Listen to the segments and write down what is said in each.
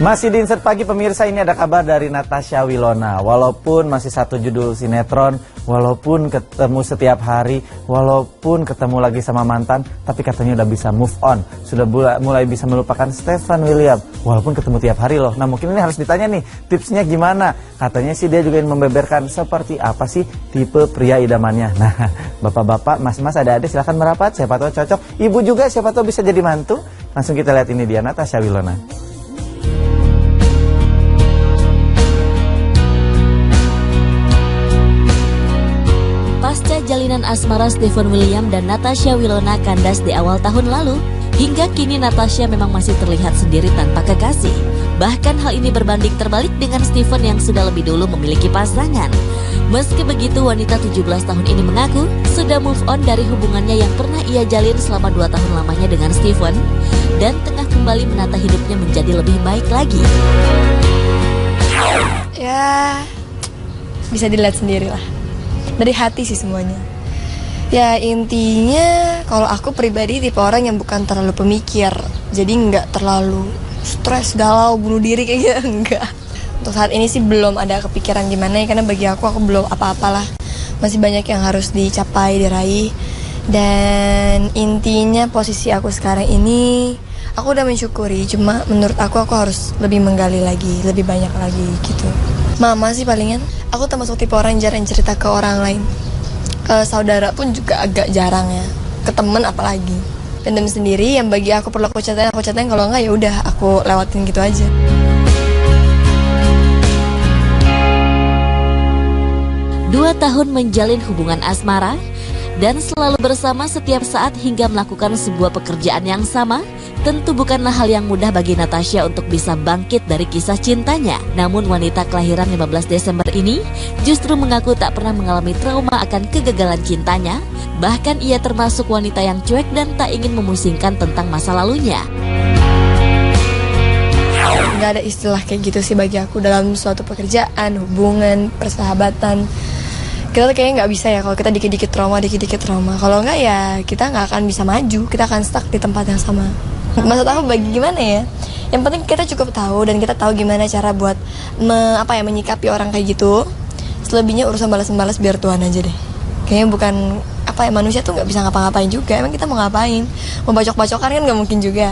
Masih di Insert Pagi pemirsa, ini ada kabar dari Natasha Wilona. Walaupun masih satu judul sinetron, walaupun ketemu setiap hari, walaupun ketemu lagi sama mantan, tapi katanya udah bisa move on. Sudah mulai bisa melupakan Stefan William, walaupun ketemu tiap hari loh. Nah mungkin ini harus ditanya nih, tipsnya gimana? Katanya sih dia juga ingin membeberkan seperti apa sih tipe pria idamannya. Nah bapak-bapak, mas-mas, adik-adik silahkan merapat, siapa tahu cocok. Ibu juga siapa tahu bisa jadi mantu. Langsung kita lihat ini dia, Natasha Wilona. Pasca jalinan asmara Stefan William dan Natasha Wilona kandas di awal tahun lalu, hingga kini Natasha memang masih terlihat sendiri tanpa kekasih. Bahkan hal ini berbanding terbalik dengan Stefan yang sudah lebih dulu memiliki pasangan. Meski begitu, wanita 17 tahun ini mengaku sudah move on dari hubungannya yang pernah ia jalin selama 2 tahun lamanya dengan Stefan dan tengah kembali menata hidupnya menjadi lebih baik lagi. Ya, bisa dilihat sendiri lah. Dari hati sih semuanya. Ya intinya kalau aku pribadi tipe orang yang bukan terlalu pemikir. Jadi nggak terlalu stres, galau, bunuh diri kayak gitu, enggak. Untuk saat ini sih belum ada kepikiran gimana ya, karena bagi aku belum apa-apalah. Masih banyak yang harus dicapai, diraih. Dan intinya posisi aku sekarang ini, aku udah mensyukuri. Cuma menurut aku harus lebih menggali lagi, lebih banyak lagi gitu. Mama sih palingan. Aku termasuk tipe orang yang jarang cerita ke orang lain. Ke saudara pun juga agak jarang ya. Ke temen apalagi. Pendem sendiri, yang bagi aku perlu aku catain, kalau enggak ya udah aku lewatin gitu aja. Dua tahun menjalin hubungan asmara dan selalu bersama setiap saat hingga melakukan sebuah pekerjaan yang sama, tentu bukanlah hal yang mudah bagi Natasha untuk bisa bangkit dari kisah cintanya. Namun wanita kelahiran 15 Desember ini justru mengaku tak pernah mengalami trauma akan kegagalan cintanya. Bahkan ia termasuk wanita yang cuek dan tak ingin memusingkan tentang masa lalunya. Gak ada istilah kayak gitu sih bagi aku dalam suatu pekerjaan, hubungan, persahabatan. Kita tuh kayaknya nggak bisa ya kalau kita dikit-dikit trauma. Kalau nggak ya kita nggak akan bisa maju, kita akan stuck di tempat yang sama. Maksud aku bagi gimana ya? Yang penting kita cukup tahu dan kita tahu gimana cara buat menyikapi orang kayak gitu. Selebihnya urusan balas-balas biar Tuhan aja deh. Kayaknya bukan manusia tuh nggak bisa ngapa-ngapain juga. Emang kita mau ngapain? Mau bacok-bacokan kan nggak mungkin juga.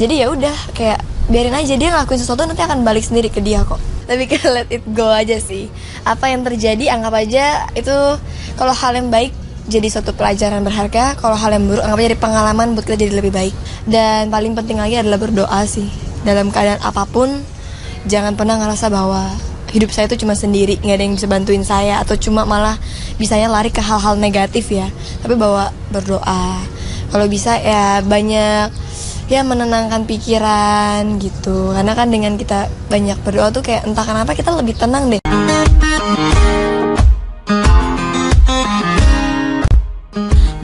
Jadi ya udah kayak biarin aja, dia ngelakuin sesuatu nanti akan balik sendiri ke dia kok. Tapi kayak let it go aja sih. Apa yang terjadi anggap aja itu, kalau hal yang baik jadi suatu pelajaran berharga, kalau hal yang buruk anggap aja jadi pengalaman buat kita jadi lebih baik. Dan paling penting lagi adalah berdoa sih. Dalam keadaan apapun, jangan pernah ngerasa bahwa hidup saya itu cuma sendiri, nggak ada yang bisa bantuin saya, atau cuma malah bisanya lari ke hal-hal negatif ya. Tapi bahwa berdoa, kalau bisa ya banyak ya menenangkan pikiran gitu. Karena kan dengan kita banyak berdoa tuh kayak entah kenapa kita lebih tenang deh.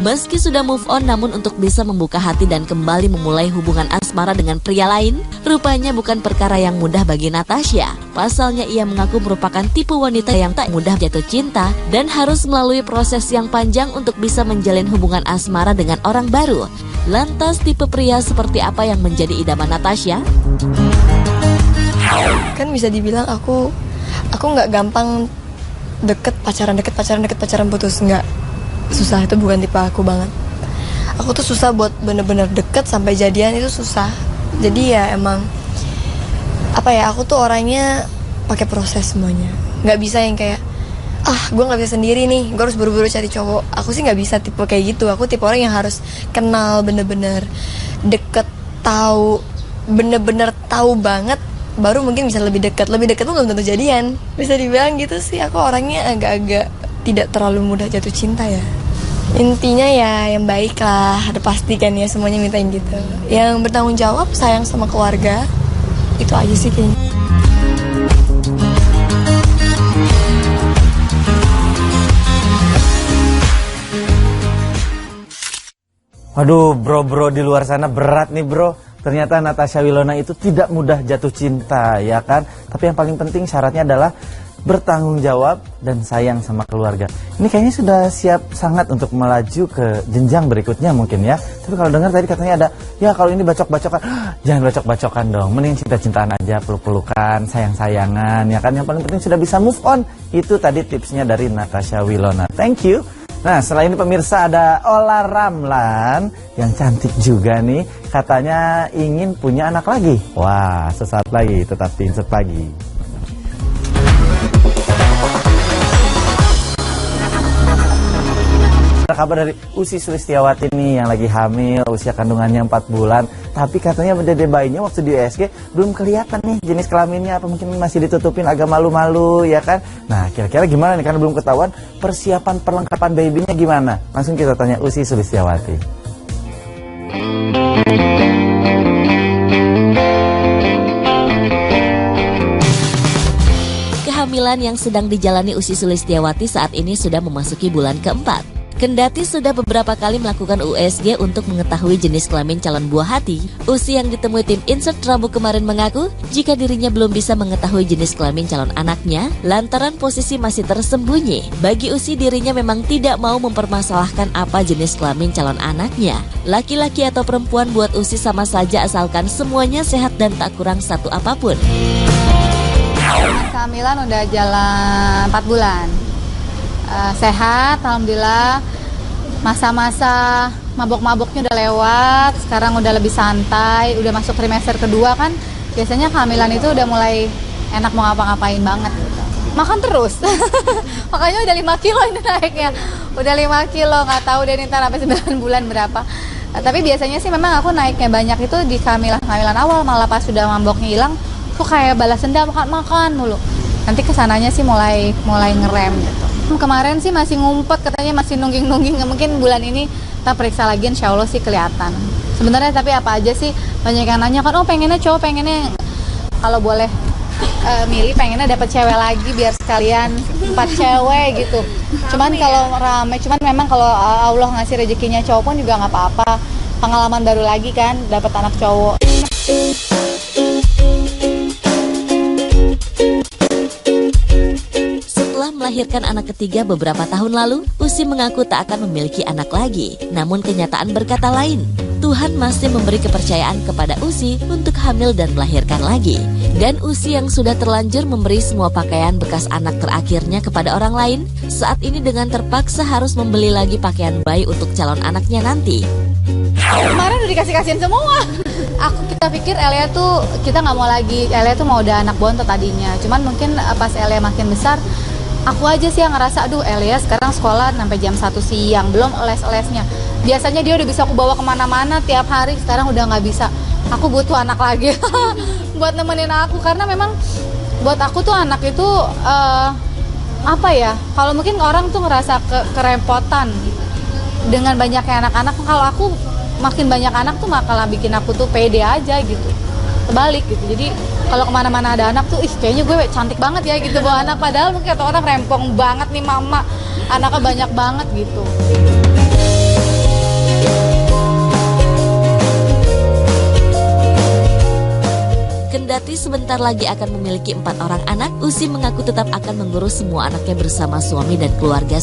Meski sudah move on, namun untuk bisa membuka hati dan kembali memulai hubungan asmara dengan pria lain, rupanya bukan perkara yang mudah bagi Natasha. Pasalnya ia mengaku merupakan tipe wanita yang tak mudah jatuh cinta dan harus melalui proses yang panjang untuk bisa menjalin hubungan asmara dengan orang baru. Lantas tipe pria seperti apa yang menjadi idaman Natasha? Kan bisa dibilang aku nggak gampang deket pacaran putus, nggak. Susah, itu bukan tipe aku banget. Aku tuh susah buat bener-bener deket sampai jadian, itu susah. Jadi ya emang aku tuh orangnya pakai proses semuanya. Nggak bisa yang kayak gue nggak bisa sendiri nih, gue harus buru-buru cari cowok. Aku sih nggak bisa tipe kayak gitu. Aku tipe orang yang harus kenal bener-bener, deket, tahu, bener-bener tahu banget, baru mungkin bisa lebih dekat tuh belum tentu jadian. Bisa dibilang gitu sih. Aku orangnya agak-agak tidak terlalu mudah jatuh cinta ya. Intinya ya yang baik lah, ada pasti kan ya, semuanya mintain gitu. Yang bertanggung jawab, sayang sama keluarga, itu aja sih kayaknya. Waduh bro di luar sana berat nih bro. Ternyata Natasha Wilona itu tidak mudah jatuh cinta ya kan. Tapi yang paling penting syaratnya adalah bertanggung jawab, dan sayang sama keluarga. Ini kayaknya sudah siap sangat untuk melaju ke jenjang berikutnya mungkin ya. Tapi kalau dengar tadi katanya ada, ya kalau ini bacok-bacokan, jangan bacok-bacokan dong. Mending cinta-cintaan aja, peluk-pelukan, sayang-sayangan, ya kan. Yang paling penting sudah bisa move on. Itu tadi tipsnya dari Natasha Wilona. Thank you. Nah, setelah ini pemirsa ada Olla Ramlan yang cantik juga nih. Katanya ingin punya anak lagi. Wah, sesaat lagi tetap di Insert Pagi. Ada kabar dari Ussy Sulistyawati nih yang lagi hamil, usia kandungannya 4 bulan. Tapi katanya dede bayinya waktu di USG belum kelihatan nih jenis kelaminnya, apa mungkin masih ditutupin agak malu-malu ya kan. Nah kira-kira gimana nih, karena belum ketahuan persiapan perlengkapan babynya gimana. Langsung kita tanya Ussy Sulistyawati. Kehamilan yang sedang dijalani Ussy Sulistyawati saat ini sudah memasuki bulan keempat. Kendati sudah beberapa kali melakukan USG untuk mengetahui jenis kelamin calon buah hati, Ussy yang ditemui tim Insert Rabu kemarin mengaku jika dirinya belum bisa mengetahui jenis kelamin calon anaknya lantaran posisi masih tersembunyi. Bagi Ussy, dirinya memang tidak mau mempermasalahkan apa jenis kelamin calon anaknya. Laki-laki atau perempuan buat Ussy sama saja asalkan semuanya sehat dan tak kurang satu apapun. Kehamilan udah jalan 4 bulan. Sehat, alhamdulillah. Masa-masa mabok-maboknya udah lewat, sekarang udah lebih santai, udah masuk trimester kedua kan. Biasanya kehamilan itu udah mulai enak mau ngapa-ngapain banget gitu. Makan terus. Makanya udah 5 kilo ini naiknya. Udah 5 kilo, nggak tahu deh ntar sampai 9 bulan berapa. Tapi biasanya sih memang aku naiknya banyak itu di kehamilan awal, malah pas sudah maboknya hilang, tuh kayak balas dendam, makan mulu. Nanti kesananya sih mulai ngerem gitu. Kemarin sih masih ngumpet, katanya masih nungging-nungging, mungkin bulan ini kita periksa lagi, insya Allah sih kelihatan. Sebenarnya tapi apa aja sih, banyak yang nanya kan, oh pengennya cowok, pengennya kalau boleh milih pengennya dapat cewek lagi biar sekalian 4 cewek gitu. Cuman kalau rame, cuman memang kalau Allah ngasih rezekinya cowok pun juga nggak apa-apa. Pengalaman baru lagi kan, dapat anak cowok. Melahirkan anak ketiga beberapa tahun lalu, Ussy mengaku tak akan memiliki anak lagi. Namun kenyataan berkata lain. Tuhan masih memberi kepercayaan kepada Ussy untuk hamil dan melahirkan lagi. Dan Ussy yang sudah terlanjur memberi semua pakaian bekas anak terakhirnya kepada orang lain, saat ini dengan terpaksa harus membeli lagi pakaian bayi untuk calon anaknya nanti. Kemarin udah dikasih-kasihin semua. Kita pikir Elia tuh, kita nggak mau lagi, Elia tuh mau udah anak bontot tadinya. Cuman mungkin pas Elia makin besar, aku aja sih yang ngerasa, aduh Elia sekarang sekolah sampai jam 1 siang, belum les-lesnya. Biasanya dia udah bisa aku bawa kemana-mana tiap hari, sekarang udah nggak bisa. Aku butuh anak lagi buat nemenin aku, karena memang buat aku tuh anak itu apa ya? Kalau mungkin orang tuh ngerasa kerepotan dengan banyaknya anak-anak. Kalau aku makin banyak anak tuh malah bikin aku tuh pede aja gitu. Terbalik gitu. Jadi kalau kemana-mana ada anak tuh, kayaknya gue cantik banget ya gitu bawa anak. Padahal mungkin kata orang rempong banget nih mama, anaknya banyak banget gitu. Kendati sebentar lagi akan memiliki 4 orang anak, Ussy mengaku tetap akan mengurus semua anaknya bersama suami dan keluarga.